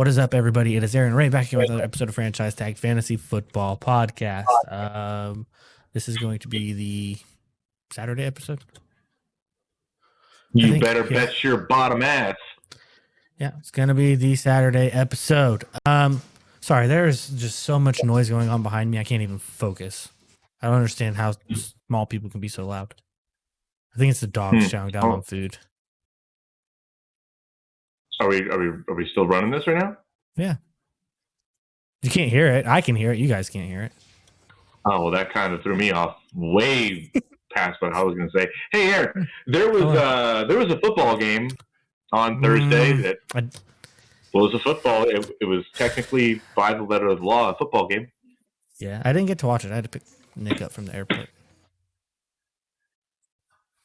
What is up, everybody? It is Aaron Ray back here with another episode of Franchise Tag Fantasy Football Podcast. This is going to be the Saturday episode. You better bet your bottom ass. Yeah, it's going to be the Saturday episode. Sorry, there's just so much noise going on behind me. I can't even focus. I don't understand how small people can be so loud. I think it's the dogs chowing down on food. Are we still running this right now? Yeah. You can't hear it. I can hear it. You guys can't hear it. Oh, well, that kind of threw me off way past what I was going to say. Hey, Aaron, there was a football game on Thursday that was a football. It was technically by the letter of the law a football game. Yeah, I didn't get to watch it. I had to pick Nick up from the airport.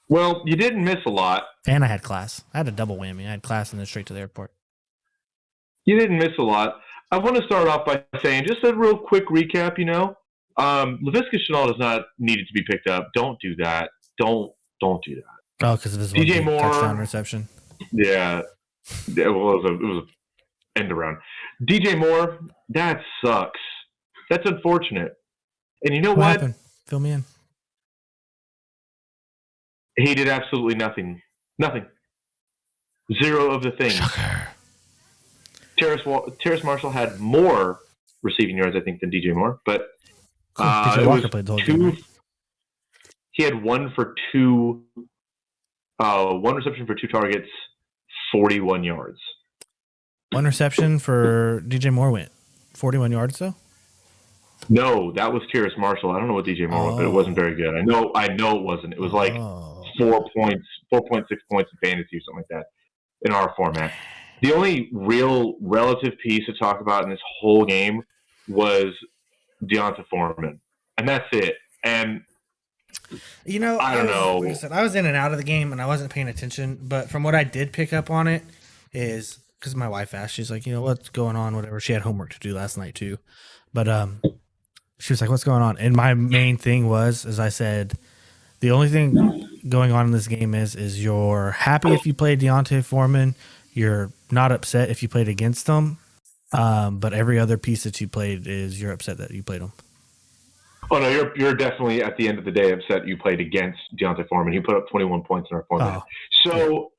Well, you didn't miss a lot. And I had class. I had a double whammy. I had class and then straight to the airport. You didn't miss a lot. I want to start off by saying, just a real quick recap, Laviska Shenault is not needed to be picked up. Don't do that. Don't do that. Oh, because of his DJ Moore touchdown reception. Yeah. It was an end around. DJ Moore, that sucks. That's unfortunate. And you know what? Happened? Fill me in. He did absolutely nothing. Nothing. Zero of the things. Sucker. Terrace Marshall had more receiving yards, I think, than DJ Moore, but DJ Walker played the whole game, right? He had one reception for 2 targets, 41 yards. One reception for DJ Moore went 41 yards, though? No, that was Terrace Marshall. I don't know what DJ Moore went, but it wasn't very good. I know it wasn't. It was like 4 points, 4.6 points in fantasy or something like that in our format. The only real relative piece to talk about in this whole game was D'Onta Foreman, and that's it. And I don't know. Like I said, I was in and out of the game, and I wasn't paying attention. But from what I did pick up on it is because my wife asked, she's like, what's going on? Whatever. She had homework to do last night too, but she was like, what's going on? And my main thing was, as I said, the only thing going on in this game is you're happy if you play D'Onta Foreman. You're not upset if you played against them. But every other piece that you played is you're upset that you played them. Oh, no, you're definitely, at the end of the day, upset you played against D'Onta Foreman. He put up 21 points in our format. So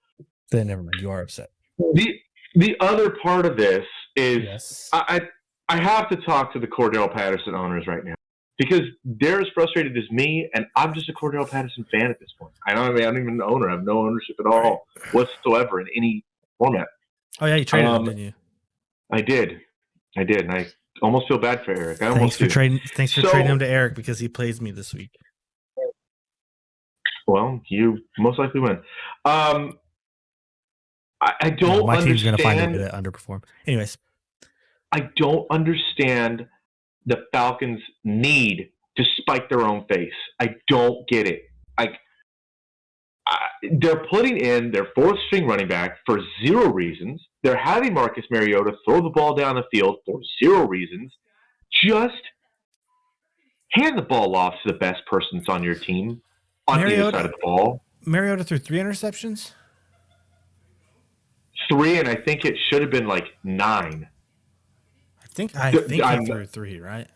then never mind. You are upset. The other part of this is yes. I have to talk to the Cordell Patterson owners right now because they're as frustrated as me, and I'm just a Cordell Patterson fan at this point. I'm not even an owner. I have no ownership at all whatsoever in any format. Oh, yeah, you traded him, didn't you? I did, and I almost feel bad for Eric. Thanks for trading him to Eric because he plays me this week. Well, you most likely win. I don't understand. My team's going to find a way to underperform. Anyways. I don't understand the Falcons' need to spike their own face. I don't get it. They're putting in their 4th-string running back for 0 reasons. They're having Marcus Mariota throw the ball down the field for 0 reasons. Just hand the ball off to the best person that's on your team on either side of the ball. Mariota threw 3 interceptions? 3, and I think it should have been like 9. I think he threw 3, right?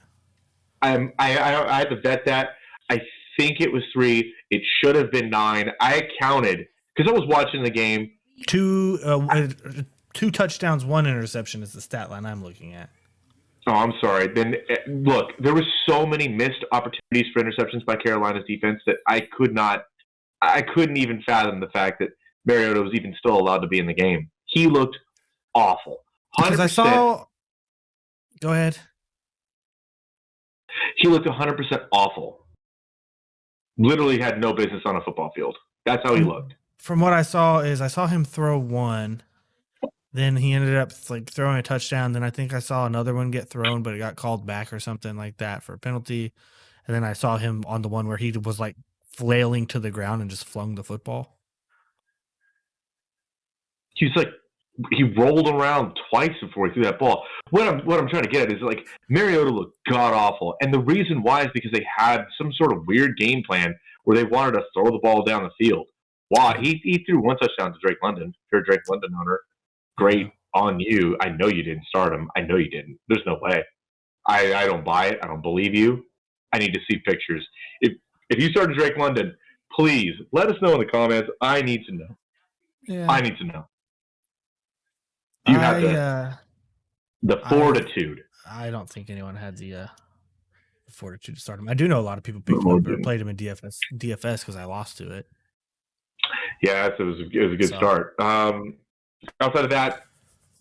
I had to vet that. I think it was 3. It should have been 9. I counted because I was watching the game. 2 touchdowns, 1 interception is the stat line I'm looking at. Oh, I'm sorry. Then look, there were so many missed opportunities for interceptions by Carolina's defense that I couldn't even fathom the fact that Mariota was even still allowed to be in the game. He looked awful. 100%. Because I saw. Go ahead. He looked 100% awful. Literally had no business on a football field. That's how he looked. From what I saw him throw 1. Then he ended up throwing a touchdown. Then I think I saw another one get thrown, but it got called back or something like that for a penalty. And then I saw him on the one where he was flailing to the ground and just flung the football. He rolled around twice before he threw that ball. What I'm trying to get at is Mariota looked god awful, and the reason why is because they had some sort of weird game plan where they wanted to throw the ball down the field. Wow, he threw 1 touchdown to Drake London. If you're a Drake London owner, great on you. I know you didn't start him. I know you didn't. There's no way. I don't buy it. I don't believe you. I need to see pictures. If you started Drake London, please let us know in the comments. I need to know. Yeah. I need to know. Do you have the fortitude? I don't think anyone had the fortitude to start him. I do know a lot of people picked him up or played him in DFS because I lost to it. Yeah, it was a good start. Outside of that,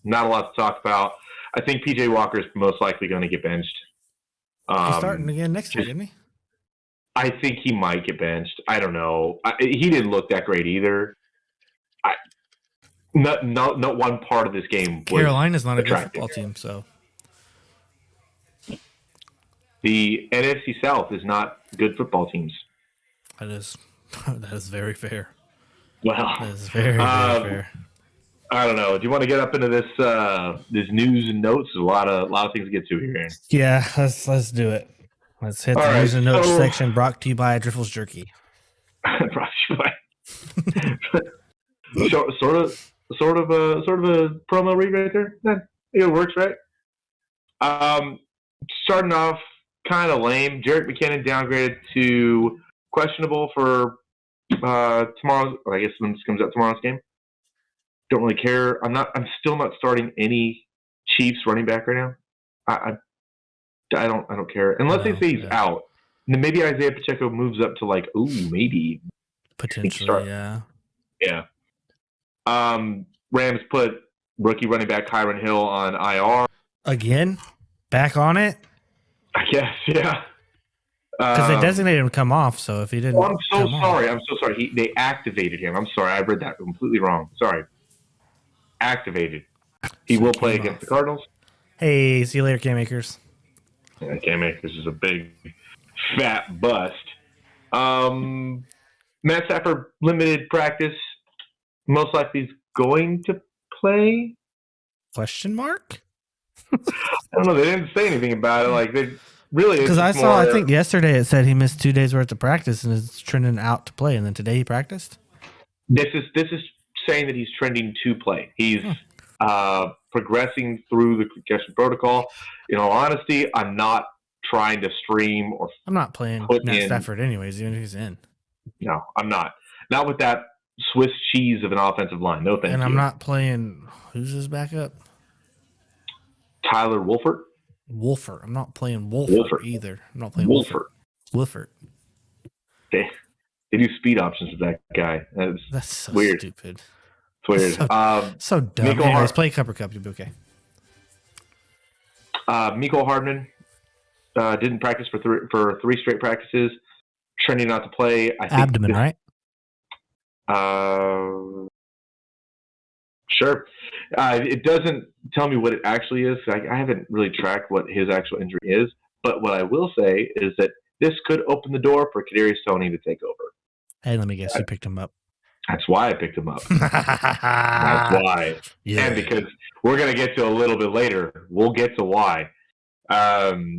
not a lot to talk about. I think PJ Walker's most likely going to get benched. He's starting again next week, isn't he? I think he might get benched. I don't know. He didn't look that great either. Not one part of this game. Carolina's not a good football team, so the NFC South is not good football teams. That is very fair. Well, that is very fair. I don't know. Do you want to get up into this news and notes? There's a lot of things to get to here. Yeah, let's do it. Let's hit the news and notes section. Brought to you by Driffel's Jerky. Brought to you by sort of a promo read right there. It works, right? Starting off kind of lame. Jerick McKinnon downgraded to questionable for tomorrow's. Or I guess when this comes out, tomorrow's game. Don't really care. I'm still not starting any Chiefs running back right now. I don't care unless they say he's out. And then maybe Isaiah Pacheco moves up to maybe potentially, yeah. Rams put rookie running back Kyron Hill on IR again. Back on it, I guess. Yeah. Because they designated him to come off. So if he didn't, I'm so sorry. They activated him. I'm sorry. I read that completely wrong. Sorry. Activated. He will play against the Cardinals. Hey, see you later, Cam Akers. Yeah, Cam Akers is a big, fat bust. Matt Stafford, limited practice. Most likely he's going to play? Question mark? I don't know. They didn't say anything about it. They really... Because I think yesterday it said he missed 2 days worth of practice and is trending out to play. And then today he practiced? This is saying that he's trending to play. He's progressing through the concussion protocol. In all honesty, I'm not trying to stream or I'm not playing Matt Stafford anyways, even if he's in. No, I'm not. Not with that Swiss cheese of an offensive line. No thank you. And I'm not playing who's his backup? Tyler Wolford. I'm not playing Wolford either. I'm not playing Wolford. They do speed options with that guy. That's so weird. Stupid. It's weird. So dumb. Anyways, play Cupper Cup. You'll be okay. Mecole Hardman didn't practice for 3 straight practices. Trending not to play. I think abdomen, right? Sure. It doesn't tell me what it actually is. I haven't really tracked what his actual injury is. But what I will say is that this could open the door for Kadarius Toney to take over. Hey, let me guess. You picked him up. That's why I picked him up. That's why. Yeah. And because we're going to get to a little bit later. We'll get to why. Kyler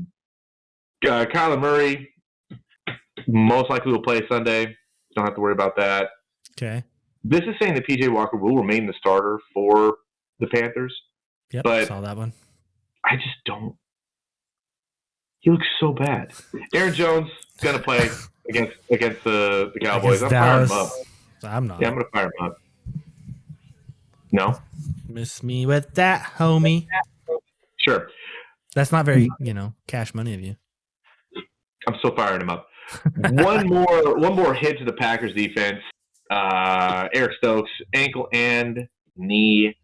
Murray most likely will play Sunday. Don't have to worry about that. Okay. This is saying that PJ Walker will remain the starter for the Panthers. Yep, but saw that one. I just don't. He looks so bad. Aaron Jones is going to play against the Cowboys. I'm firing him up. I'm not. Yeah, I'm going to fire him up. No? Miss me with that, homie. Sure. That's not very, cash money of you. I'm still firing him up. One more hit to the Packers defense. Eric Stokes, ankle and knee,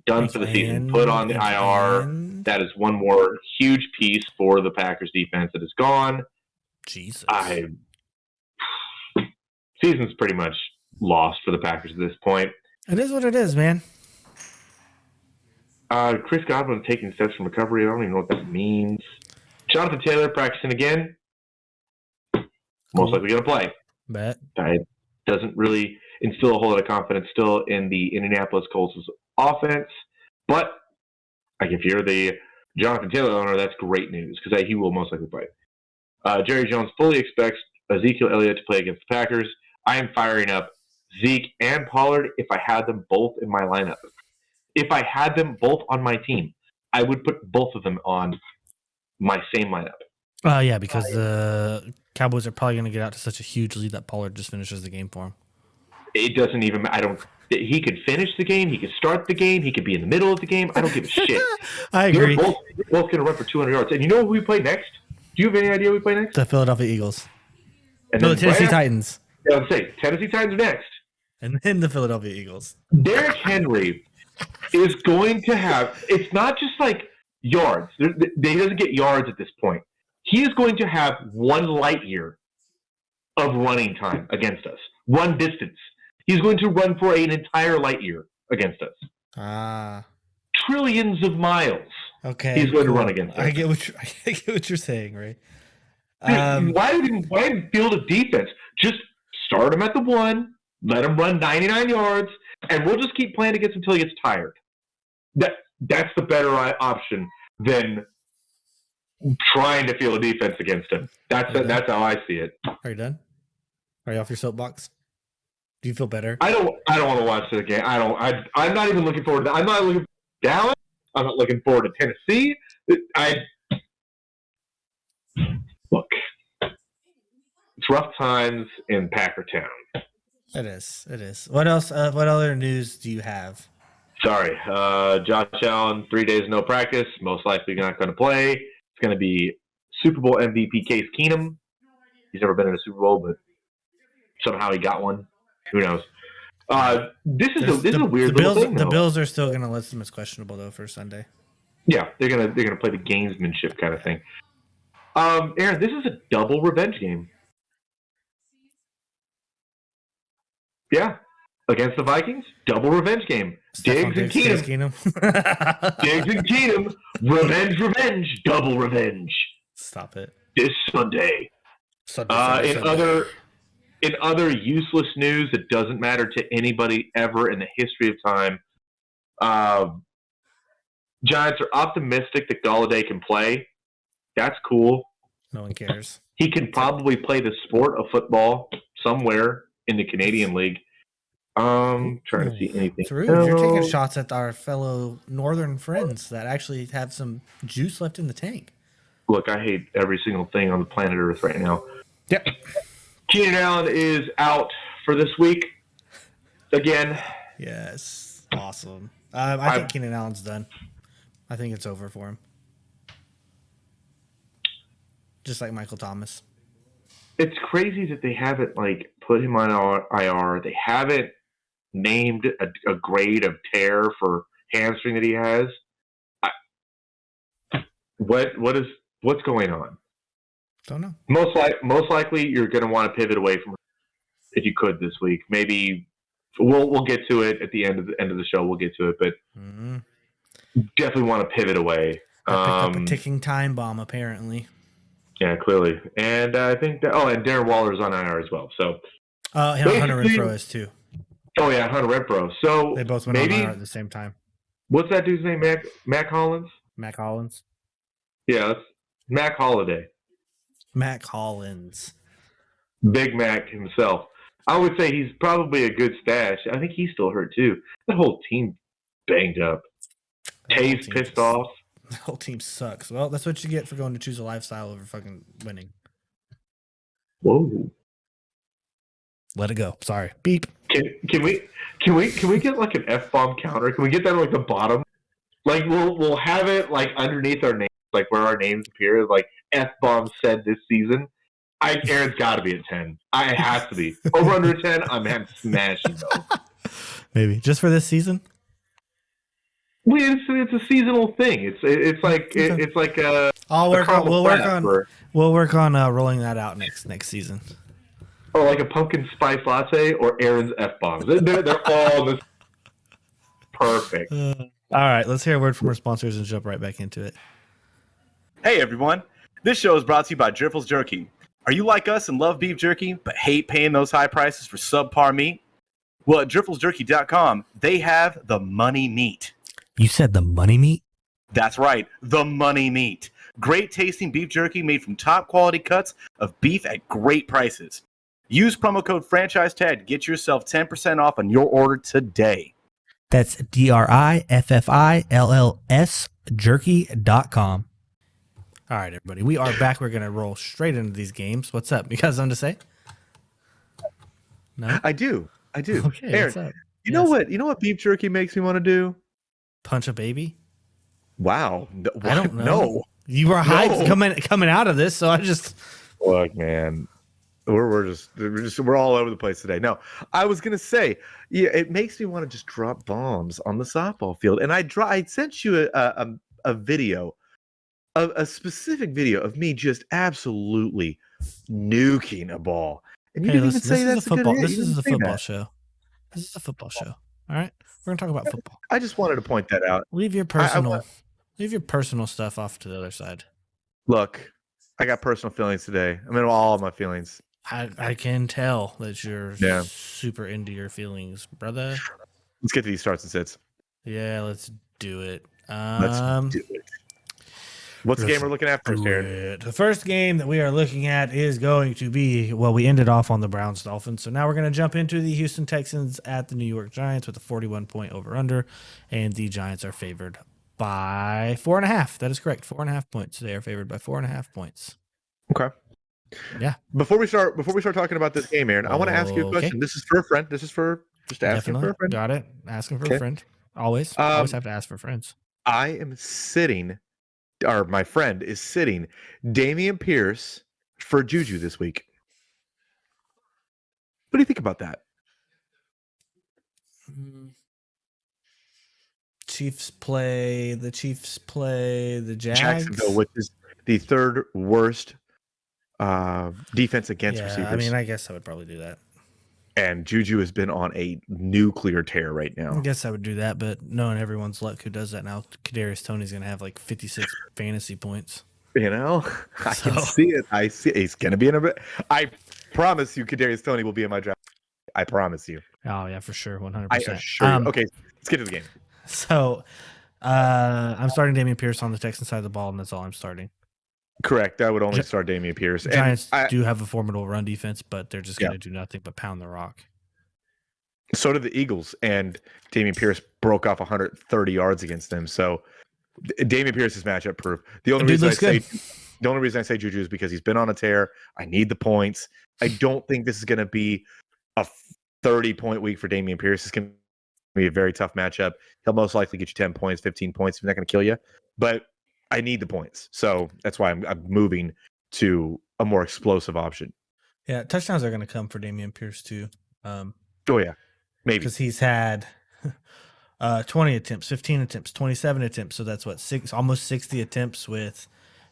done for the season. Put on the IR. That is one more huge piece for the Packers defense that is gone. Jesus. Season's pretty much lost for the Packers at this point. It is what it is, man. Chris Godwin taking steps from recovery. I don't even know what that means. Jonathan Taylor practicing again. Most likely going to play. Bet. It doesn't really instill a whole lot of confidence still in the Indianapolis Colts' offense. But if you're the Jonathan Taylor owner, that's great news because he will most likely play. Jerry Jones fully expects Ezekiel Elliott to play against the Packers. I am firing up Zeke and Pollard if I had them both in my lineup. if I had them both on my team, I would put both of them on my same lineup. Yeah, because the Cowboys are probably going to get out to such a huge lead that Pollard just finishes the game for him. It doesn't even. He could finish the game. He could start the game. He could be in the middle of the game. I don't give a shit. I agree. They're both going to run for 200 yards. And you know who we play next? Do you have any idea who we play next? The Philadelphia Eagles. And no, the Tennessee Titans. Yeah, I would say Tennessee Titans are next. And then the Philadelphia Eagles. Derrick Henry is going to have. It's not just like yards. He doesn't get yards at this point. He is going to have 1 light year of running time against us. 1 distance. He's going to run for an entire light year against us. Trillions of miles. Okay. He's going to run against us. I get what you're saying, Ray. Why field a defense? Just start him at the 1, let him run 99 yards, and we'll just keep playing against him until he gets tired. That's the better option than trying to field a defense against him. That's how I see it. Are you done? Are you off your soapbox? Do you feel better? I don't want to watch the game. I'm not even looking forward to that. I'm not looking for Dallas. I'm not looking forward to Tennessee. Look, it's rough times in Packer Town. It is. What else? What other news do you have? Sorry, Josh Allen, 3 days no practice. Most likely not going to play. It's going to be Super Bowl MVP Case Keenum. He's never been in a Super Bowl, but somehow he got one. Who knows? This is a weird little thing. The Bills are still going to list him as questionable though for Sunday. Yeah, they're gonna play the gamesmanship kind of thing. Aaron, this is a double revenge game. Yeah, against the Vikings, double revenge game. Diggs and Keenum. Diggs and Keenum, revenge, double revenge. Stop it. This Sunday. In other useless news that doesn't matter to anybody ever in the history of time, Giants are optimistic that Golladay can play. That's cool. No one cares. He can probably play the sport of football somewhere in the Canadian League. Trying to see anything. You're taking shots at our fellow northern friends that actually have some juice left in the tank. Look, I hate every single thing on the planet Earth right now. Yep. Keenan Allen is out for this week. Again. Yes. Awesome. I think Keenan Allen's done. I think it's over for him. Just like Michael Thomas. It's crazy that they haven't put him on IR. They haven't named a grade of tear for hamstring that he has. What's going on? Don't know. Most likely, you're going to want to pivot away from him if you could this week. Maybe we'll get to it at the end of the show. We'll get to it, but definitely want to pivot away. I picked up a ticking time bomb, apparently. Yeah, clearly, and I think that. Oh, and Darren Waller's on IR as well. So, Hunter Renfrow is too. Oh yeah, Hunter Renfrow. So they both went on IR at the same time. What's that dude's name? Mac Hollins. Mac Hollins. Yeah, that's Mac Holiday. Mac Hollins. Big Mac himself. I would say he's probably a good stash. I think he's still hurt too. The whole team banged up. Tay's pissed off. The whole team sucks. Well, that's what you get for going to choose a lifestyle over fucking winning. Whoa. Let it go. Sorry. Beep. Can we get like an F-bomb counter? Can we get that at the bottom? We'll have it underneath our names, where our names appear, F-bomb said this season. Aaron's got to be at 10. I have to be. Over under 10, I'm smashing those. Maybe just for this season. Well, it's a seasonal thing. It's like a. We'll work on rolling that out next season. Or like a pumpkin spice latte or Aaron's F-bombs. They're all this perfect. All right, let's hear a word from our sponsors and jump right back into it. Hey everyone, this show is brought to you by Driffles Jerky. Are you like us and love beef jerky, but hate paying those high prices for subpar meat? Well, at drifflesjerky.com, they have the money meat. You said the money meat? That's right, the money meat. Great tasting beef jerky made from top quality cuts of beef at great prices. Use promo code FranchiseTag to get yourself 10% off on your order today. That's DRIFFILLS jerky.com. All right, everybody. We are back. We're going to roll straight into these games. What's up? You got something to say? No? I do. Okay, Aaron, what's up? you know what? You know what beef jerky makes me want to do? Punch a baby? Wow. No, I don't know. No. You were hyped coming out of this, so I just... Look, man. We're all over the place today. No, I was gonna say, yeah, it makes me want to just drop bombs on the softball field. And I sent you a video, a specific video of me just absolutely nuking a ball. And you didn't even say that's a football. This is a football show. This is a football show. All right, we're gonna talk about football. I just wanted to point that out. Leave your personal stuff off to the other side. Look, I got personal feelings today. I'm in all of my feelings. I can tell that you're super into your feelings, brother. Let's get to these starts and sits. Yeah, let's do it. Let's do it. What's the game we're looking at first, Aaron? The first game that we are looking at is going to be, well, we ended off on the Browns-Dolphins, so now we're going to jump into the Houston Texans at the New York Giants with a 41-point over-under, and the Giants are favored by 4.5. That is correct, 4.5 points. They are favored by 4.5 points. Okay. Yeah. Before we start talking about this game, Aaron, I want to ask you a question. This is for a friend. This is for just asking for a friend. Got it. Asking for a friend. Always have to ask for friends. I am sitting, or my friend is sitting, Dameon Pierce for Juju this week. What do you think about that? Chiefs play the Jags. Jacksonville, which is the third worst defense against receivers. I mean, I guess I would probably do that. And Juju has been on a nuclear tear right now. I guess I would do that, but knowing everyone's luck who does that now, Kadarius Toney's going to have like 56 fantasy points. You know, I can see it. I see he's going to be in a bit. I promise you, Kadarius Toney will be in my draft. I promise you. Oh yeah, for sure, 100%. I assure you. Okay, let's get to the game. So, I'm starting Dameon Pierce on the Texans side of the ball, and that's all I'm starting. Correct. I would only start Dameon Pierce. Giants do have a formidable run defense, but they're just going to do nothing but pound the rock. So did the Eagles, and Dameon Pierce broke off 130 yards against them. So Dameon Pierce is matchup proof. The only reason I say Juju is because he's been on a tear. I need the points. I don't think this is going to be a 30-point week for Dameon Pierce. It's going to be a very tough matchup. He'll most likely get you 10 points, 15 points. He's not going to kill you, but I need the points. So that's why I'm moving to a more explosive option. Yeah, touchdowns are going to come for Dameon Pierce too. Oh yeah, maybe because he's had 20 attempts, 15 attempts, 27 attempts. So that's what almost 60 attempts with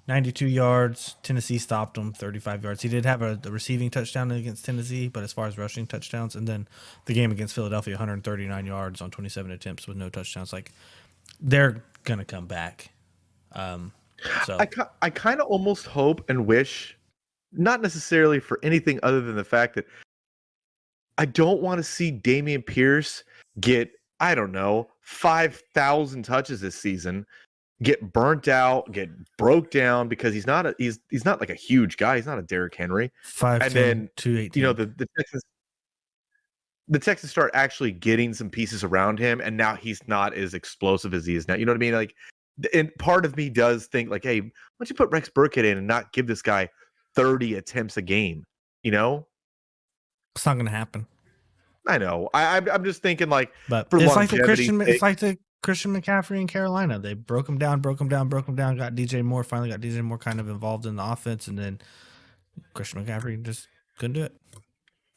92 yards. Tennessee stopped him 35 yards. He did have a receiving touchdown against Tennessee, but as far as rushing touchdowns, and then the game against Philadelphia, 139 yards on 27 attempts with no touchdowns. Like they're going to come back. So I kind of almost hope and wish, not necessarily for anything other than the fact that I don't want to see Dameon Pierce get, I don't know, 5,000 touches this season, get burnt out, get broke down because he's not like a huge guy. He's not a Derrick Henry. 5'10", and then 218. You know the Texans start actually getting some pieces around him, and now he's not as explosive as he is now. You know what I mean? Like. And part of me does think like, hey, why don't you put Rex Burkhead in and not give this guy 30 attempts a game? You know, it's not going to happen. I know. I'm just thinking like, but it's like the Christian McCaffrey in Carolina. They broke him down. Got DJ Moore. Finally got DJ Moore kind of involved in the offense, and then Christian McCaffrey just couldn't do it.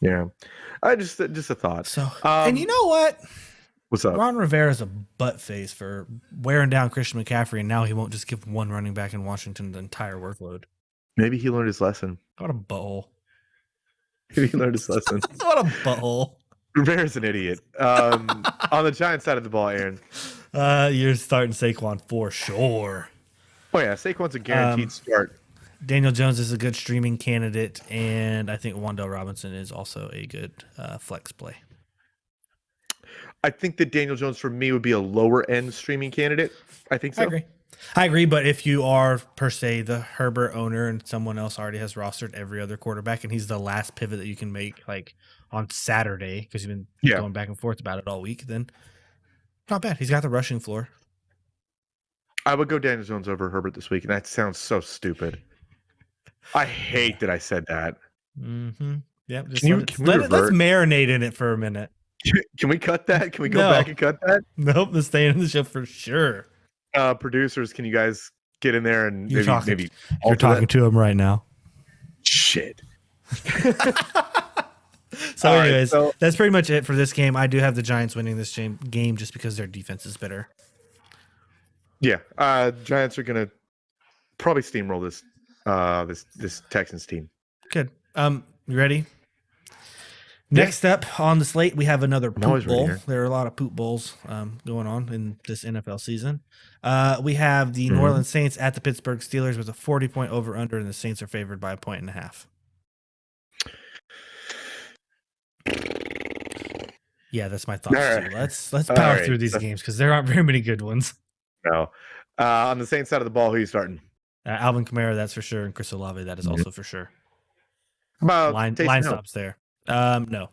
Yeah, I just a thought. So, and you know what? What's up? Ron Rivera's a butt face for wearing down Christian McCaffrey, and now he won't just give one running back in Washington the entire workload. Maybe he learned his lesson. What a butthole. Maybe he learned his lesson. What a butthole. Rivera's an idiot. On the Giants side of the ball, Aaron. You're starting Saquon for sure. Oh, yeah. Saquon's a guaranteed start. Daniel Jones is a good streaming candidate, and I think Wan'Dale Robinson is also a good flex play. I think that Daniel Jones for me would be a lower end streaming candidate. I think so. I agree. But if you are per se the Herbert owner and someone else already has rostered every other quarterback, and he's the last pivot that you can make like on Saturday because you've been going back and forth about it all week, then Not bad. He's got the rushing floor. I would go Daniel Jones over Herbert this week, and that sounds so stupid. I hate that I said that. Mm-hmm. Yep. Just Let's marinate in it for a minute. Can we cut that? Can we go back and cut that? Nope. It's staying in the show for sure. Producers, can you guys get in there and You're maybe you're talking to him right now. Shit. So, anyways, that's pretty much it for this game. I do have the Giants winning this game just because their defense is better. Yeah, Giants are gonna probably steamroll this Texans team. Good. You ready? Next up on the slate, we have another poop bowl. There are a lot of poop bowls going on in this NFL season. We have the New Orleans Saints at the Pittsburgh Steelers with a 40-point over/under, and the Saints are favored by 1.5. Yeah, that's my thoughts too. Let's power through these games because there aren't very many good ones. No. On the Saints side of the ball, who are you starting? Alvin Kamara, that's for sure, and Chris Olave, that is also for sure. How about line stops there? No.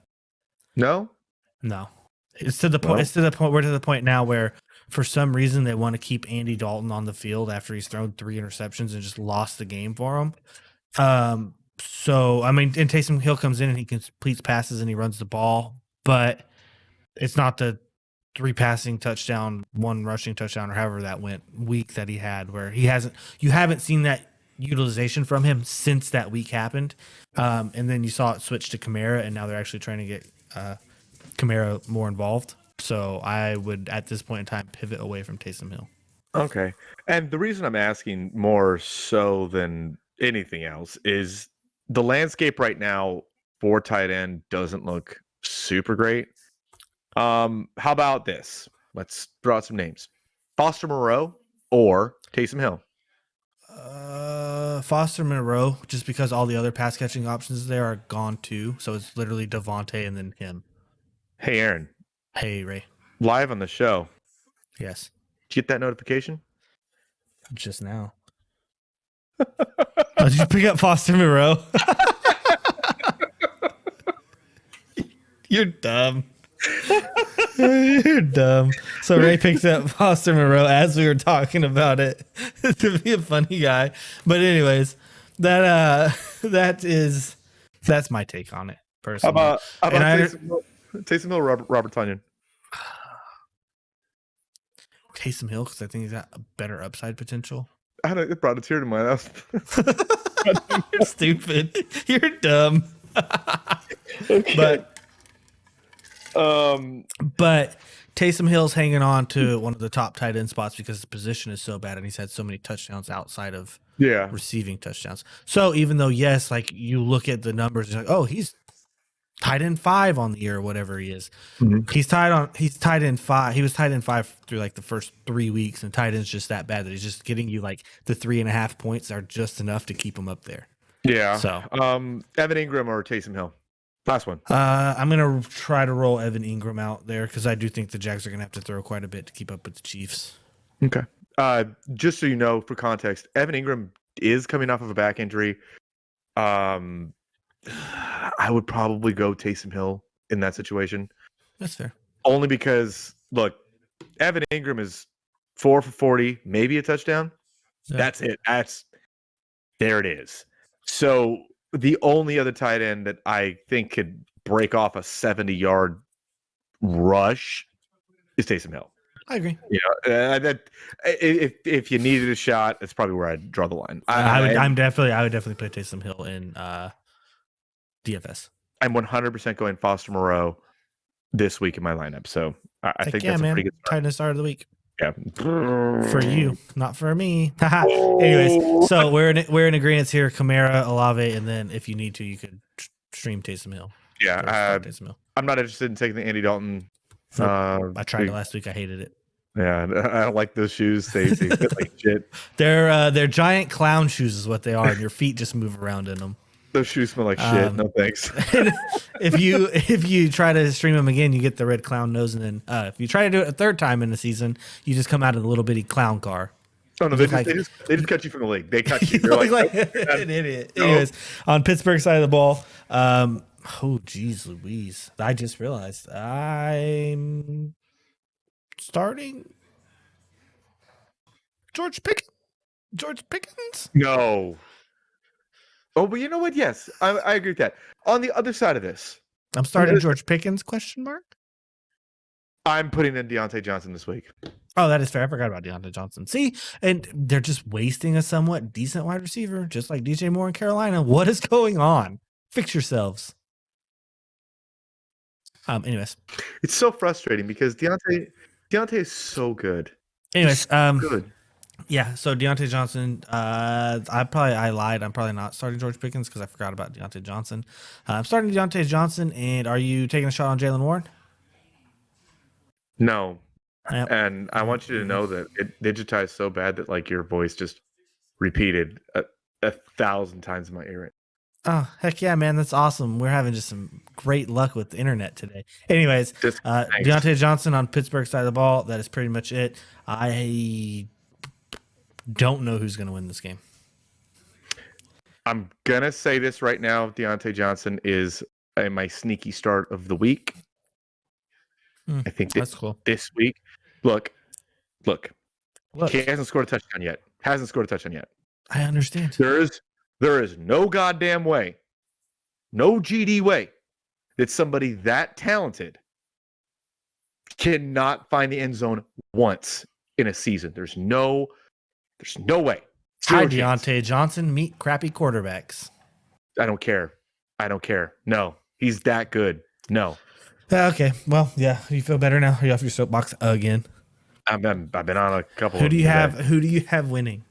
It's to the point. It's to the point. We're to the point now where, for some reason, they want to keep Andy Dalton on the field after he's thrown 3 interceptions and just lost the game for him. So I mean, and Taysom Hill comes in and he completes passes and he runs the ball, but it's not the 3 passing touchdown, 1 rushing touchdown, or however that went week that he had, where you haven't seen that utilization from him since that week happened. And then you saw it switch to Kamara, and now they're actually trying to get Kamara more involved. So I would, at this point in time, pivot away from Taysom Hill. Okay. And the reason I'm asking more so than anything else is the landscape right now for tight end doesn't look super great. How about this? Let's throw out some names. Foster Moreau or Taysom Hill? Foster Moreau, just because all the other pass catching options there are gone too. So it's literally Devontae and then him. Hey, Aaron. Hey, Ray. Live on the show. Yes. Did you get that notification? Just now. Did you pick up Foster Moreau? You're dumb. You're dumb. So Ray picks up Foster Moreau as we were talking about it to be a funny guy. But anyways, that's my take on it personally. How about Taysom Hill, Robert Tonyan? Taysom Hill, because I think he's got a better upside potential. It brought a tear to my eyes. You're stupid. You're dumb. Okay. But Taysom Hill's hanging on to one of the top tight end spots because his position is so bad and he's had so many touchdowns outside of receiving touchdowns. So even though, yes, like you look at the numbers, you're like, oh, he's tight end 5 on the year or whatever he is. Mm-hmm. He's tight end 5. He was tight end 5 through like the first 3 weeks, and tight end's just that bad that he's just getting you like the 3.5 points are just enough to keep him up there. Yeah. So Evan Ingram or Taysom Hill? Last one. I'm going to try to roll Evan Ingram out there because I do think the Jags are going to have to throw quite a bit to keep up with the Chiefs. Okay. Just so you know, for context, Evan Ingram is coming off of a back injury. I would probably go Taysom Hill in that situation. That's fair. Only because, look, Evan Ingram is 4 for 40, maybe a touchdown. Yeah. That's it. There it is. So the only other tight end that I think could break off a 70-yard rush is Taysom Hill. I agree. If you needed a shot, that's probably where I'd draw the line. I would definitely put Taysom Hill in DFS. I'm 100% going Foster Moreau this week in my lineup. So I think that's a pretty good start. Tight end start of the week. Yeah, for you, not for me. Anyways, so we're in agreement here. Kamara, Olave, and then if you need to, you could stream Taysom Hill. Yeah, Taysom Hill. I'm not interested in taking the Andy Dalton. I tried it last week. I hated it. Yeah, I don't like those shoes. They fit like shit. They're giant clown shoes, is what they are, and your feet just move around in them. Those shoes smell like shit. No thanks. If you try to stream them again, you get the red clown nose, and then if you try to do it a third time in the season, you just come out of the little bitty clown car. Oh no, they just cut you from the league. They cut you. You look like an idiot. No. Anyways, on Pittsburgh side of the ball, oh geez, Louise! I just realized I'm starting George Pickens. No. Oh, but you know what? Yes, I agree with that. On the other side of this, I'm starting George Pickens? Question mark. I'm putting in Deontay Johnson this week. Oh, that is fair. I forgot about Deontay Johnson. See, and they're just wasting a somewhat decent wide receiver, just like DJ Moore in Carolina. What is going on? Fix yourselves. Anyways, It's so frustrating because Deontay is so good. Anyways, good. Yeah, so Deontay Johnson, I lied. I'm probably not starting George Pickens because I forgot about Deontay Johnson. I'm starting Deontay Johnson, and are you taking a shot on Jalen Warren? No. Yep. And I want you to know that it digitized so bad that like your voice just repeated 1,000 times in my ear. Oh, heck yeah, man. That's awesome. We're having just some great luck with the internet today. Anyways, Deontay Johnson on Pittsburgh side of the ball. That is pretty much it. I don't know who's going to win this game. I'm going to say this right now. Deontay Johnson is my sneaky start of the week. I think that's cool. This week. Look. He hasn't scored a touchdown yet. I understand. There is no goddamn way, no GD way that somebody that talented cannot find the end zone once in a season. There's no way. Hi, Deontay Johnson. Meet crappy quarterbacks. I don't care. No, he's that good. No. Okay. Well, yeah. You feel better now? Are you off your soapbox again? I've been on a couple. Who do you have winning?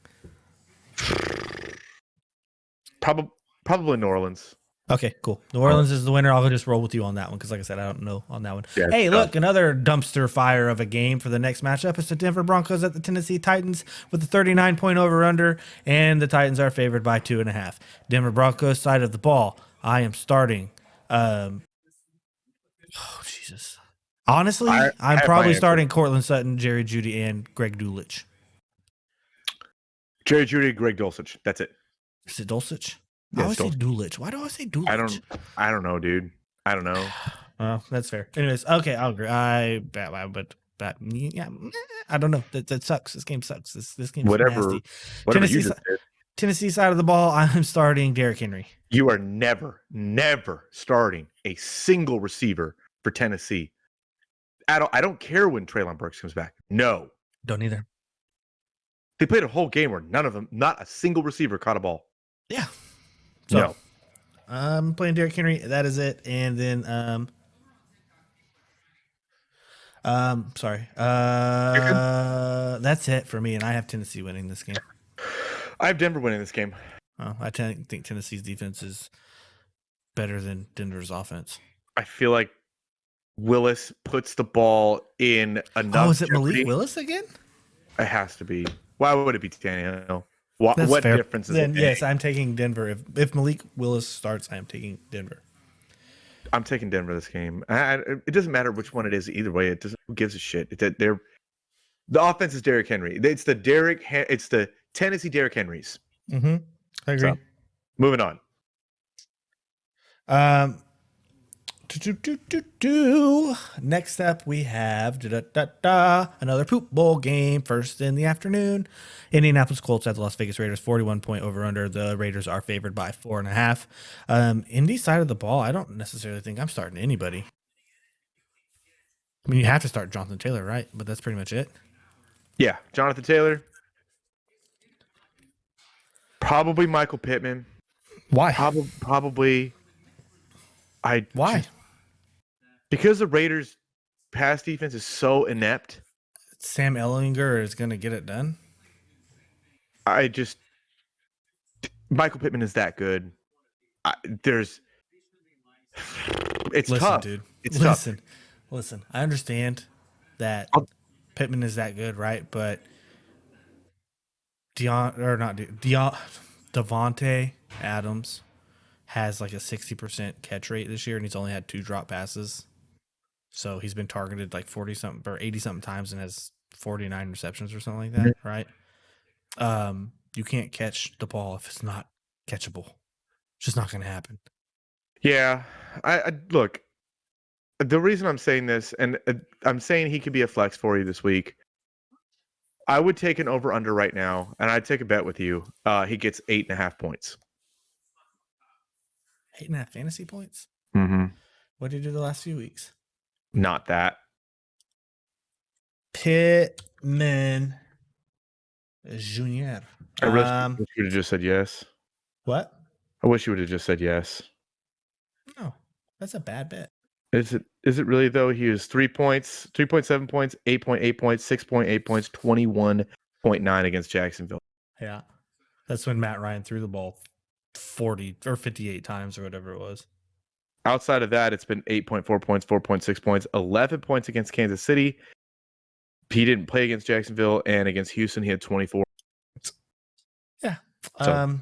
Probably New Orleans. Okay, cool. New Orleans is the winner. I'll just roll with you on that one because, like I said, I don't know on that one. Yeah, hey, look, another dumpster fire of a game for the next matchup. It's the Denver Broncos at the Tennessee Titans with the 39-point over/under, and the Titans are favored by 2.5. Denver Broncos side of the ball. I am starting. Oh Jesus! Honestly, I'm probably starting Cortland Sutton, Jerry Jeudy, and Greg Dulcich. Jerry Jeudy, Greg Dulcich. That's it. Is it Dulcich? I always say Dulcich. Why do I say Dulcich? I don't know, dude. I don't know. Well, that's fair. Anyways, okay, I'll agree. But yeah, I don't know. That sucks. This game sucks. This game's nasty. Tennessee side of the ball, I'm starting Derrick Henry. You are never starting a single receiver for Tennessee. I don't care when Treylon Burks comes back. No. Don't either. They played a whole game where not a single receiver caught a ball. Yeah. So, no. I'm playing Derrick Henry. That is it. And then, sorry. That's it for me. And I have Tennessee winning this game. I have Denver winning this game. I think Tennessee's defense is better than Denver's offense. I feel like Willis puts the ball in enough. Oh, is it Malik Willis again? It has to be. Why would it be Tannehill? What fair. difference is then, it? Yes, I'm taking Denver. If Malik Willis starts, I am taking Denver. I'm taking Denver this game. It doesn't matter which one it is either way. Who gives a shit? The offense is Derrick Henry. It's the Tennessee Derrick Henrys. Mm-hmm. I agree. So, moving on. Next up, we have another poop bowl game. First in the afternoon, Indianapolis Colts at the Las Vegas Raiders. 41-point over/under. The Raiders are favored by 4.5. Indy side of the ball, I don't necessarily think I'm starting anybody. I mean, you have to start Jonathan Taylor, right? But that's pretty much it. Yeah, Jonathan Taylor. Probably Michael Pittman. Why? Probably. Why? Because the Raiders' pass defense is so inept. Sam Ehlinger is going to get it done. Michael Pittman is that good. It's tough, dude. It's tough. Listen. I understand that Pittman is that good, right? But Devontae Adams has like a 60% catch rate this year, and he's only had 2 drop passes. So he's been targeted like 40-something or 80-something times and has 49 receptions or something like that, right? You can't catch the ball if it's not catchable. It's just not going to happen. Yeah. I look, The reason I'm saying this, and I'm saying he could be a flex for you this week, I would take an over-under right now, and I'd take a bet with you. He gets 8.5 points. 8.5 fantasy points? Mm-hmm. What did he do the last few weeks? Not that. Pittman Jr. I wish you would have just said yes. What? I wish you would have just said yes. No, that's a bad bet. Is it really though? He was 3 points, 3.7 points, 8.8 points, 6.8 points, 21.9 against Jacksonville. Yeah. That's when Matt Ryan threw the ball 40 or 58 times or whatever it was. Outside of that, it's been 8.4 points, 4.6 points, 11 points against Kansas City. He didn't play against Jacksonville, and against Houston, he had 24. Yeah. So,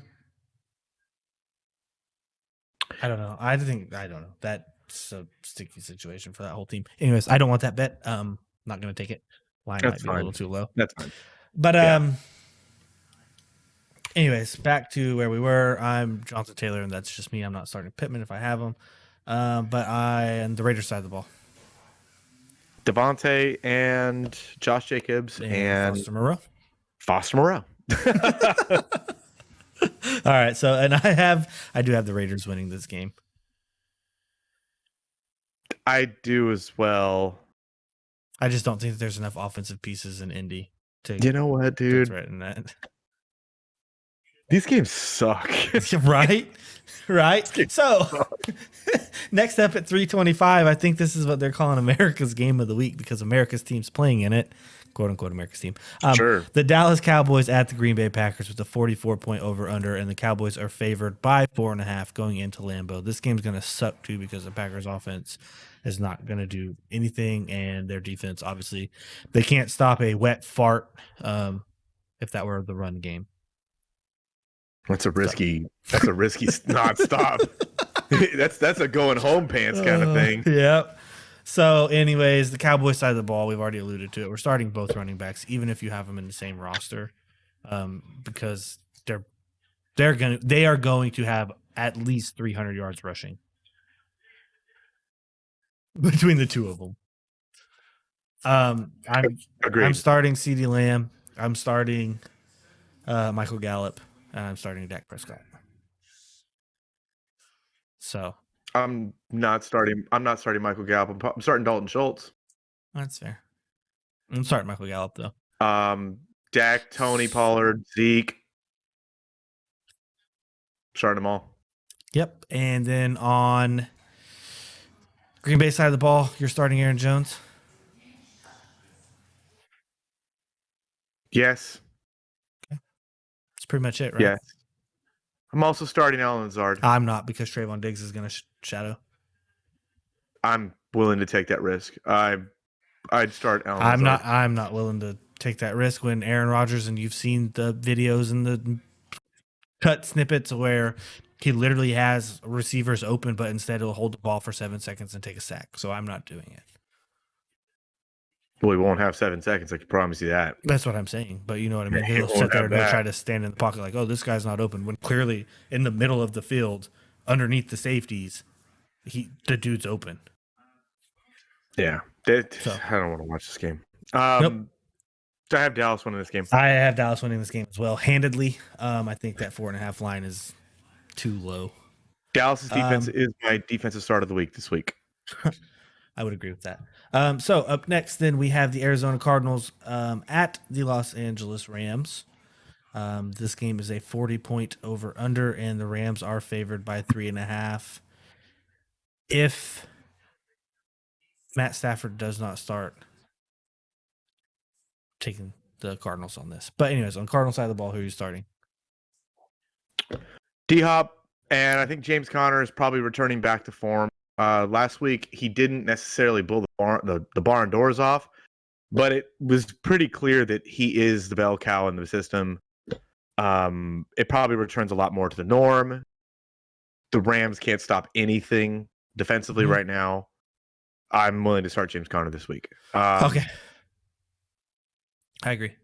I don't know. I don't know. That's a sticky situation for that whole team. Anyways, I don't want that bet. Not going to take it. Line might be a little too low. That's fine. But anyways, back to where we were. I'm Jonathan Taylor, and that's just me. I'm not starting Pittman if I have him. But I am the Raiders side of the ball. Devontae and Josh Jacobs and Foster Moreau. All right, so and I do have the Raiders winning this game. I do as well. I just don't think that there's enough offensive pieces in Indy to. You know what, dude? Threaten that. These games suck. Right. So next up at 3:25, I think this is what they're calling America's game of the week because America's team's playing in it, quote unquote America's team. Sure. The Dallas Cowboys at the Green Bay Packers with a 44-point over under, and the Cowboys are favored by 4.5 going into Lambeau. This game's going to suck too because the Packers offense is not going to do anything, and their defense, obviously, they can't stop a wet fart if that were the run game. That's a risky nonstop. that's a going home pants kind of thing. Yep. So, anyways, the Cowboys side of the ball, we've already alluded to it. We're starting both running backs, even if you have them in the same roster, because they are going to have at least 300 yards rushing between the two of them. I'm starting CeeDee Lamb. I'm starting Michael Gallup. And I'm starting Dak Prescott. So I'm not starting Michael Gallup. I'm starting Dalton Schultz. That's fair. I'm starting Michael Gallup though. Dak, Tony Pollard, Zeke. Starting them all. Yep. And then on Green Bay side of the ball, you're starting Aaron Jones. Yes. That's pretty much it, right? Yes. I'm also starting Allen Lazard. I'm not because Trayvon Diggs is going to shadow. I'm willing to take that risk. I'd start Allen Lazard. I'm not willing to take that risk when Aaron Rodgers, and you've seen the videos and the cut snippets where he literally has receivers open, but instead he'll hold the ball for 7 seconds and take a sack. So I'm not doing it. Well, he won't have 7 seconds. I can promise you that. That's what I'm saying. But you know what I mean? He'll sit there and he'll try to stand in the pocket like, oh, this guy's not open. When clearly in the middle of the field, underneath the safeties, the dude's open. Yeah. I don't want to watch this game. Nope. I have Dallas winning this game. I have Dallas winning this game as well, handedly. I think that 4.5 line is too low. Dallas's defense is my defensive start of the week this week. I would agree with that. So up next, then we have the Arizona Cardinals at the Los Angeles Rams. This game is a 40-point over under, and the Rams are favored by 3.5. If Matt Stafford does not start, taking the Cardinals on this. But anyways, on Cardinal side of the ball, who are you starting? D-Hop, and I think James Conner is probably returning back to form. Last week, he didn't necessarily blow the barn doors off, but it was pretty clear that he is the bell cow in the system. It probably returns a lot more to the norm. The Rams can't stop anything defensively right now. I'm willing to start James Conner this week. Okay. I agree.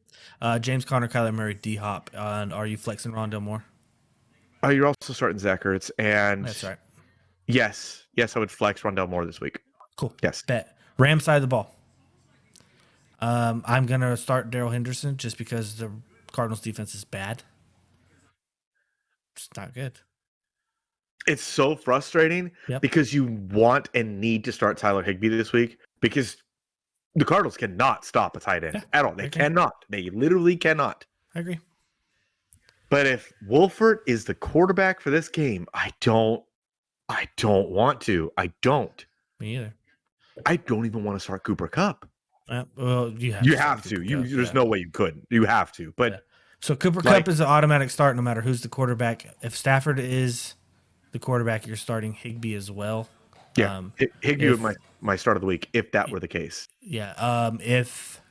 James Conner, Kyler Murray, D-Hop, and are you flexing Rondale Moore? Oh, you're also starting Zach Ertz, and that's right. Yes, I would flex Rondale Moore this week. Cool. Yes. Bet. Rams side of the ball. I'm going to start Darrell Henderson just because the Cardinals defense is bad. It's not good. It's so frustrating because you want and need to start Tyler Higbee this week because the Cardinals cannot stop a tight end at all. They cannot. They literally cannot. I agree. But if Wolford is the quarterback for this game, I don't want to. I don't. Me either. I don't even want to start Cooper Kupp. Well, you have to. There's no way you couldn't. You have to. But so Cooper Kupp is an automatic start no matter who's the quarterback. If Stafford is the quarterback, you're starting Higbee as well. Yeah, Higbee was my start of the week if that were the case. Yeah. If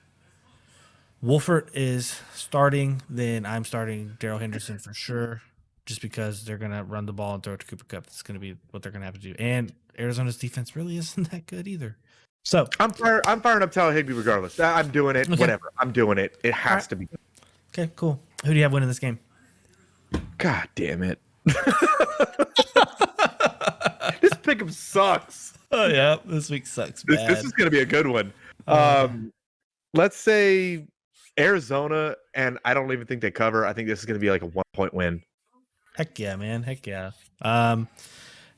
Wolford is starting, then I'm starting Darrell Henderson for sure, just because they're going to run the ball and throw it to Cooper Kupp. That's going to be what they're going to have to do. And Arizona's defense really isn't that good either. So I'm firing up Tyler Higbee regardless. I'm doing it. Okay. Whatever. I'm doing it. It has to be. Okay, cool. Who do you have winning this game? God damn it. This pick'em sucks. Oh yeah, this week sucks. This is going to be a good one. Let's say Arizona, and I don't even think they cover. I think this is going to be like a 1-point win. Heck yeah, man. Heck yeah.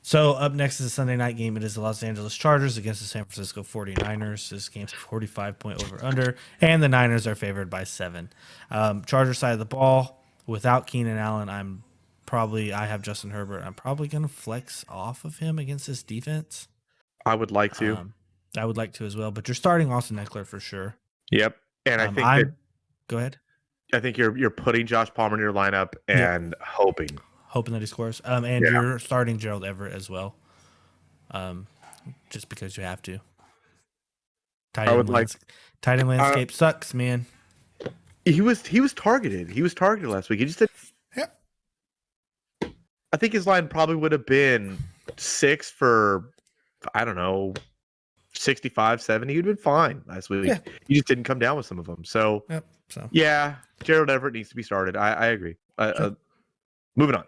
So up next is a Sunday night game. It is the Los Angeles Chargers against the San Francisco 49ers. This game's 45-point over-under, and the Niners are favored by 7. Chargers side of the ball, without Keenan Allen, I have Justin Herbert. I'm probably going to flex off of him against this defense. I would like to. I would like to as well, but you're starting Austin Eckler for sure. Yep. And I think go ahead. I think you're putting Josh Palmer in your lineup and hoping that he scores. And you're starting Gerald Everett as well. Just because you have to. Tight end landscape sucks, man. He was targeted. He was targeted last week. He just did. Yeah. I think his line probably would have been 6 for, I don't know, 65, 70. He'd been fine last week. Yeah. He just didn't come down with some of them. So, yeah, Gerald Everett needs to be started. I agree. Sure. Moving on.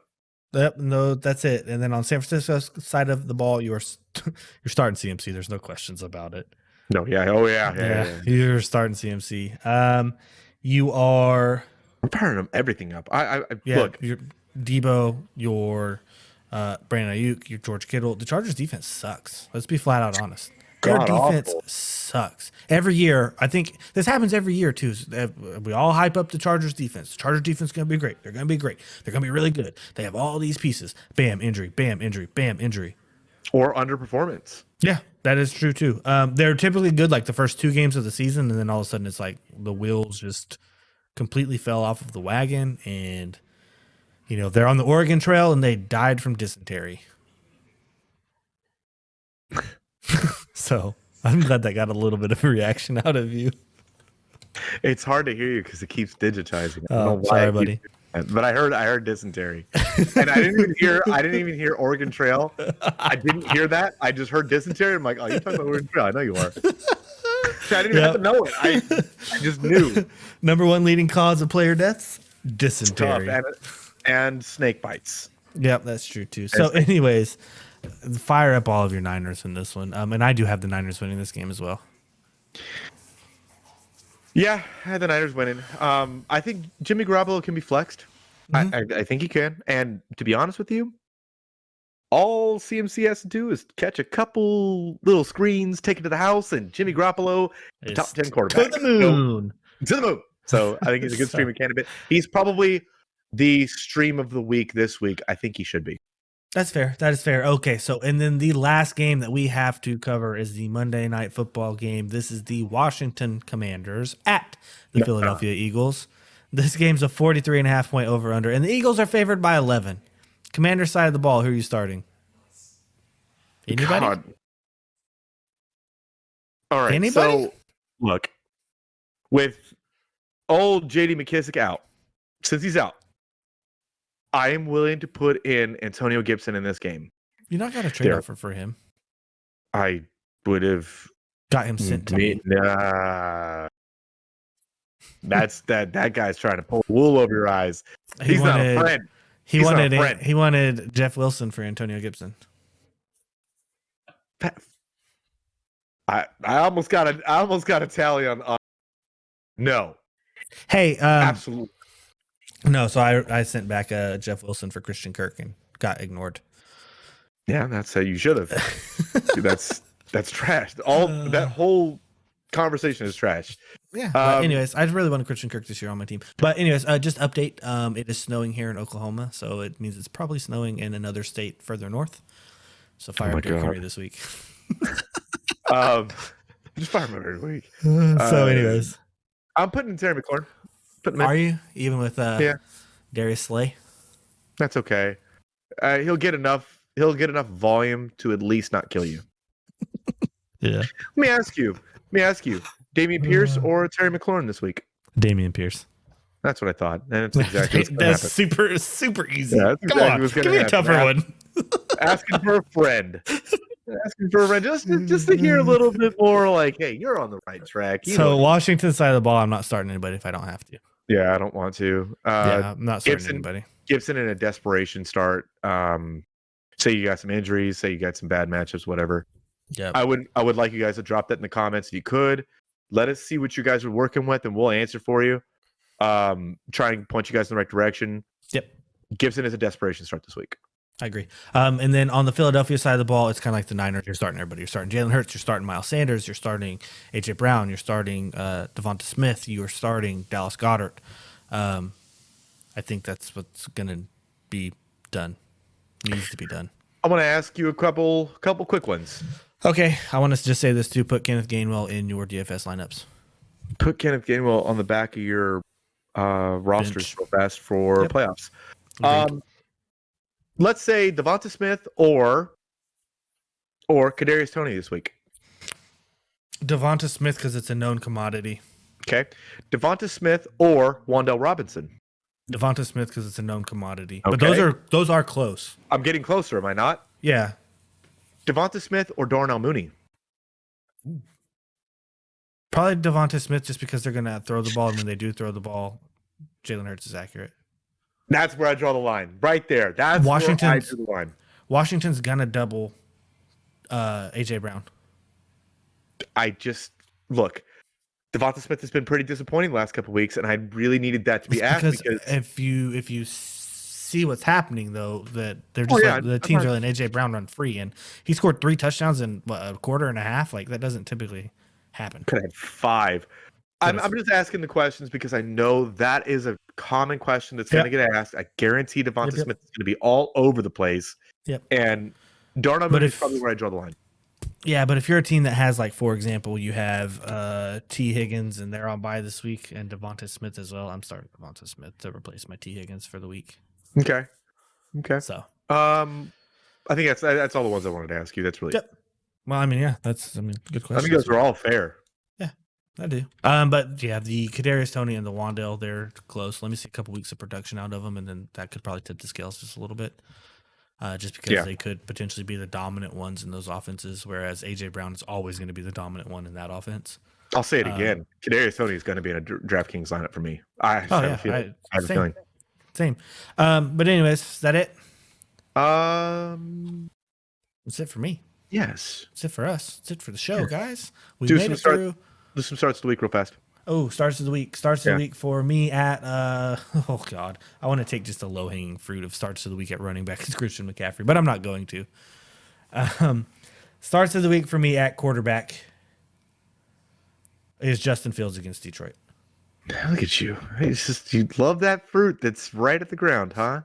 Yep, no, that's it. And then on San Francisco's side of the ball, you're starting CMC. There's no questions about it. No, yeah. Oh, yeah. You're starting CMC. You are. I'm firing everything up. Look. Your Debo, your Brandon Ayuk, your George Kittle. The Chargers defense sucks. Let's be flat out honest. Their defense sucks. Every year, I think this happens every year too. We all hype up the Chargers defense. The Chargers defense is going to be great. They're going to be great. They're going to be really good. They have all these pieces. Bam, injury. Bam, injury. Bam, injury. Or underperformance. Yeah, that is true too. They're typically good like the first 2 games of the season, and then all of a sudden it's like the wheels just completely fell off of the wagon, and they're on the Oregon Trail and they died from dysentery. So I'm glad that got a little bit of a reaction out of you. It's hard to hear you because it keeps digitizing. Oh, sorry, buddy. But I heard dysentery, and I didn't even hear Oregon Trail. I didn't hear that. I just heard dysentery. I'm like, oh, you're talking about Oregon Trail. I know you are. I didn't even have to know it. I just knew. Number 1 leading cause of player deaths: dysentery and snake bites. Yep, that's true too. So, anyways, fire up all of your Niners in this one. And I do have the Niners winning this game as well. Yeah, I had the Niners winning. I think Jimmy Garoppolo can be flexed. Mm-hmm. I think he can. And to be honest with you, all CMC has to do is catch a couple little screens, take it to the house, and Jimmy Garoppolo, top 10 quarterback. To the moon. To the moon. So I think he's a good streaming candidate. He's probably the stream of the week this week. I think he should be. That's fair. That is fair. Okay, so and then the last game that we have to cover is the Monday Night Football game. This is the Washington Commanders at the Philadelphia Eagles. This game's a 43.5-point over-under, and the Eagles are favored by 11. Commanders side of the ball, who are you starting? Anybody? God. All right, Anybody? So look, with old J.D. McKissick out, since he's out, I am willing to put in Antonio Gibson in this game. You not got a trade offer for him. I would have got him sent to me. Nah. That guy's trying to pull wool over your eyes. He's not a friend. He wanted Jeff Wilson for Antonio Gibson. I almost got a tally on. No, Hey, absolutely. no. So I sent back Jeff Wilson for Christian Kirk and got ignored. Yeah, that's how you should have. That's trash. That whole conversation is trash. Yeah. But anyways, I really wanted Christian Kirk this year on my team. But anyways, just update. It is snowing here in Oklahoma, so it means it's probably snowing in another state further north. So fire up Derrick Henry this week. Just fire him every week. So anyways, I'm putting in Terry McLaurin. Are you even with Darius Slay? That's okay. He'll get enough volume to at least not kill you. Yeah. Let me ask you, Damian Pierce or Terry McLaurin this week? Damian Pierce. That's what I thought. And it's exactly what's that's happen. super easy. Yeah, Come on, give me a tougher one. Asking for a friend. Just to hear a little bit more like, hey, you're on the right track. So Washington side of the ball, I'm not starting anybody if I don't have to. Yeah, I don't want to. I'm not starting anybody. Gibson in a desperation start. Say you got some injuries, say you got some bad matchups, whatever. Yeah, I would like you guys to drop that in the comments if you could. Let us see what you guys are working with, and we'll answer for you. Try and point you guys in the right direction. Yep. Gibson is a desperation start this week. I agree. And then on the Philadelphia side of the ball, it's kind of like the Niners. You're starting everybody. You're starting Jalen Hurts. You're starting Miles Sanders. You're starting A.J. Brown. You're starting Devonta Smith. You are starting Dallas Goedert. I think that's what's going to be done. Needs to be done. I want to ask you a couple quick ones. Okay. I want to just say this too. Put Kenneth Gainwell in your DFS lineups. Put Kenneth Gainwell on the back of your rosters real fast for playoffs. Let's say Devonta Smith or Kadarius Toney this week. Devonta Smith because it's a known commodity. Okay. Devonta Smith or Wan'Dale Robinson. Devonta Smith because it's a known commodity. Okay. But those are close. I'm getting closer, am I not? Yeah. Devonta Smith or Darnell Mooney. Probably Devonta Smith just because they're going to throw the ball, and when they do throw the ball, Jalen Hurts is accurate. That's where I draw the line. Right there. That's where I draw the line. Washington's going to double A.J. Brown. Look, Devonta Smith has been pretty disappointing the last couple of weeks, and I really needed that to be asked because if you see what's happening though, that they're just the teams are letting A.J. Brown run free, and he scored 3 touchdowns in a quarter and a half. Like that doesn't typically happen. Could have had 5. I'm just asking the questions because I know that is a common question that's going to get asked. I guarantee Devonta Smith is going to be all over the place. Yep. And Darnell Mooney is probably where I draw the line. Yeah, but if you're a team that has, like, for example, you have T. Higgins and they're on bye this week and Devonta Smith as well, I'm starting Devonta Smith to replace my T. Higgins for the week. Okay. So, I think that's all the ones I wanted to ask you. That's really. Yep. Well, I mean, yeah, good question. I think those are all fair. Yeah, I do. But yeah, the Kadarius Toney and the Wan'Dale, they're close. Let me see a couple weeks of production out of them, and then that could probably tip the scales just a little bit. Just because they could potentially be the dominant ones in those offenses, whereas A.J. Brown is always going to be the dominant one in that offense. I'll say it again. Kadarius Toney is going to be in a DraftKings lineup for me. I have a feeling. Same. But anyways, is that it? That's it for me. Yes. That's it for us. That's it for the show, guys. We made it through. Do some starts of the week real fast. Oh, starts of the week. Starts of the week for me at oh God. I want to take just a low hanging fruit of starts of the week at running back is Christian McCaffrey, but I'm not going to. Starts of the week for me at quarterback is Justin Fields against Detroit. Look at you. It's just you love that fruit that's right at the ground, huh?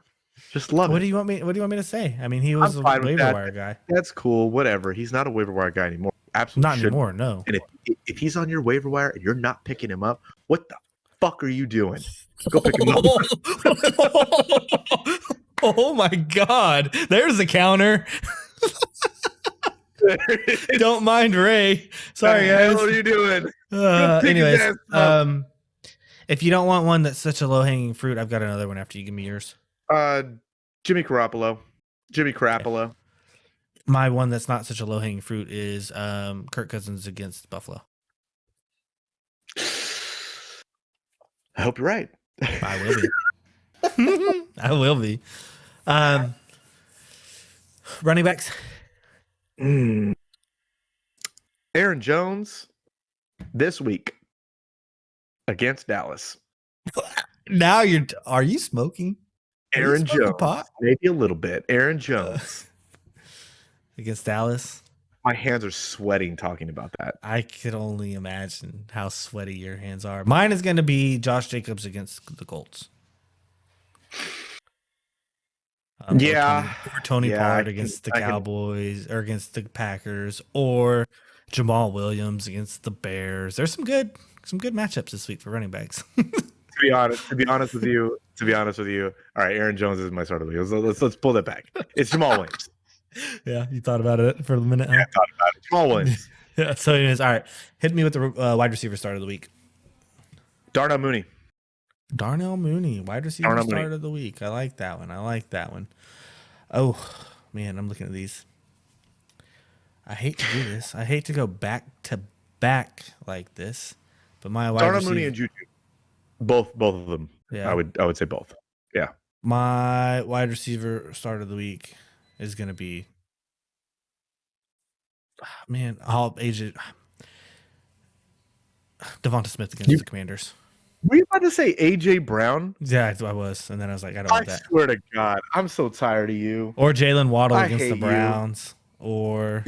Just love it. What do you want me to say? I mean, he was a waiver wire guy. That's cool. Whatever. He's not a waiver wire guy anymore. Absolutely not anymore, no. And if he's on your waiver wire and you're not picking him up, what the fuck are you doing? Go pick him up. Oh my God. There's a counter. Don't mind Ray. Sorry, guys. What are you doing? Anyways, if you don't want one that's such a low hanging fruit, I've got another one after you give me yours. Jimmy Garoppolo. Okay. My one that's not such a low hanging fruit is Kirk Cousins against Buffalo. I hope you're right. I will be. I will be. Running backs. In Aaron Jones this week against Dallas. Now are you smoking? Aaron Jones, pot? maybe a little bit. Aaron Jones against Dallas. My hands are sweating talking about that. I could only imagine how sweaty your hands are. Mine is going to be Josh Jacobs against the Colts. Or Tony Pollard against the Cowboys or against the Packers, or Jamal Williams against the Bears. There's some good matchups this week for running backs. To be honest with you. All right, Aaron Jones is my start of the league. Let's pull that back. It's Jamal Williams. Yeah, you thought about it for a minute. Huh? Yeah, I thought about it. Jamal Williams. Yeah. So, anyways, all right. Hit me with the wide receiver start of the week. Darnell Mooney, wide receiver start of the week. I like that one. Oh man, I'm looking at these. I hate to do this. I hate to go back to back like this, but my wide Darnell receiver, Mooney and Juju, both of them. Yeah, I would say both. Yeah, my wide receiver start of the week is going to be, AJ Devonta Smith against the Commanders. Were you about to say AJ Brown? Yeah, I was, and then I was like, I don't want that. I swear to God, I'm so tired of you. Or Jalen Waddle against the Browns. Or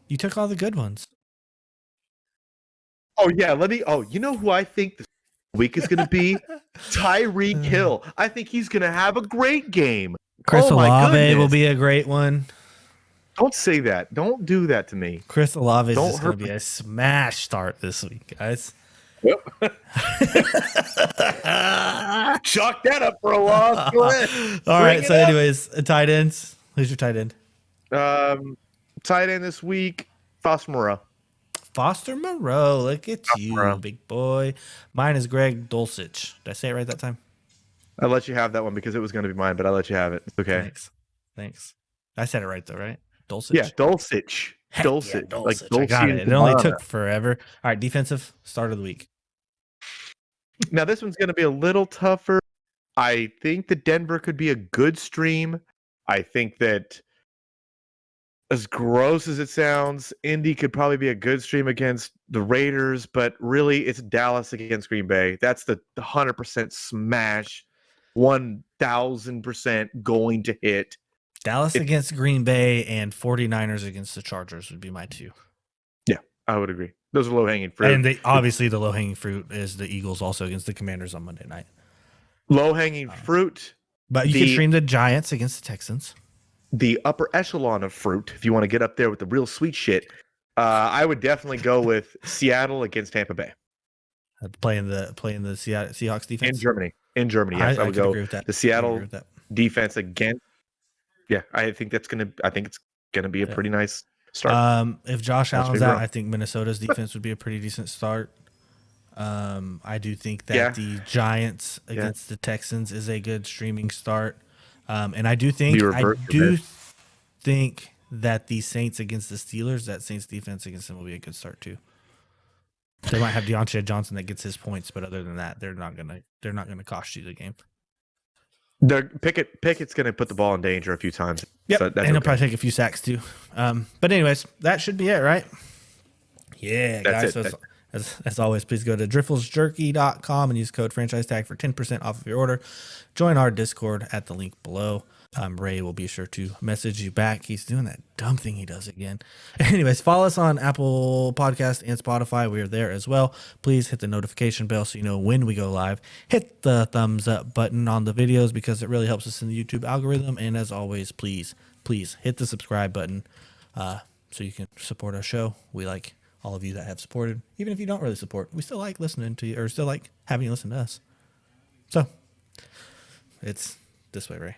you took all the good ones. Oh yeah, you know who I think this week is going to be? Tyreek Hill. I think he's going to have a great game. Chris Olave will be a great one. Don't say that. Don't do that to me. Chris Olave is going to be a smash start this week, guys. Yep. Chalk that up for a loss. Go ahead. All right. So, anyways, tight ends. Who's your tight end? Tight end this week, Foster Moreau. Look at you, big boy. Mine is Greg Dulcich. Did I say it right that time? I let you have that one because it was going to be mine, but I let you have it. It's okay. Thanks. I said it right though, right? Dulcich. Yeah, Dulcich. Dulcich. Yeah, like Dulcich. I got it. It only took forever. All right, defensive start of the week. Now this one's going to be a little tougher. I think that Denver could be a good stream. I think that, as gross as it sounds, Indy could probably be a good stream against the Raiders, but really it's Dallas against Green Bay. That's the 100% smash, 1,000% going to hit. Dallas against Green Bay and 49ers against the Chargers would be my two. Yeah, I would agree. Those are low-hanging fruit. And obviously the low-hanging fruit is the Eagles also against the Commanders on Monday night. Low-hanging fruit. But you can stream the Giants against the Texans. The upper echelon of fruit, if you want to get up there with the real sweet shit, I would definitely go with Seattle against Tampa Bay. Playing the Seahawks defense? In Germany, yes. I would go agree with that. The Seattle defense against. Yeah, I think it's gonna be a pretty nice start. If Josh Allen's out, I think Minnesota's defense would be a pretty decent start. I do think that the Giants against the Texans is a good streaming start. And I do think that the Saints against the Steelers, that Saints defense against them will be a good start too. They might have Deontay Johnson that gets his points, but other than that, they're not gonna cost you the game. Pickett's gonna put the ball in danger a few times. Yep, so and he'll probably take a few sacks too. But anyways, that should be it, right? Yeah, guys. As always, please go to drifflesjerky.com and use code franchise tag for 10% off of your order. Join our Discord at the link below. Ray will be sure to message you back. He's doing that dumb thing he does again. Anyways, follow us on Apple Podcast and Spotify. We are there as well. Please hit the notification bell so you know when we go live. Hit the thumbs up button on the videos because it really helps us in the YouTube algorithm. And as always, please hit the subscribe button so you can support our show. We like all of you that have supported. Even if you don't really support, we still like listening to you or still like having you listen to us. So it's this way, Ray.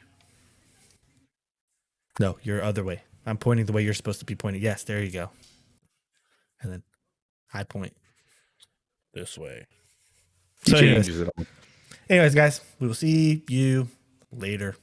No, your other way. I'm pointing the way you're supposed to be pointing. Yes, there you go. And then I point this way. So anyways, guys, we will see you later.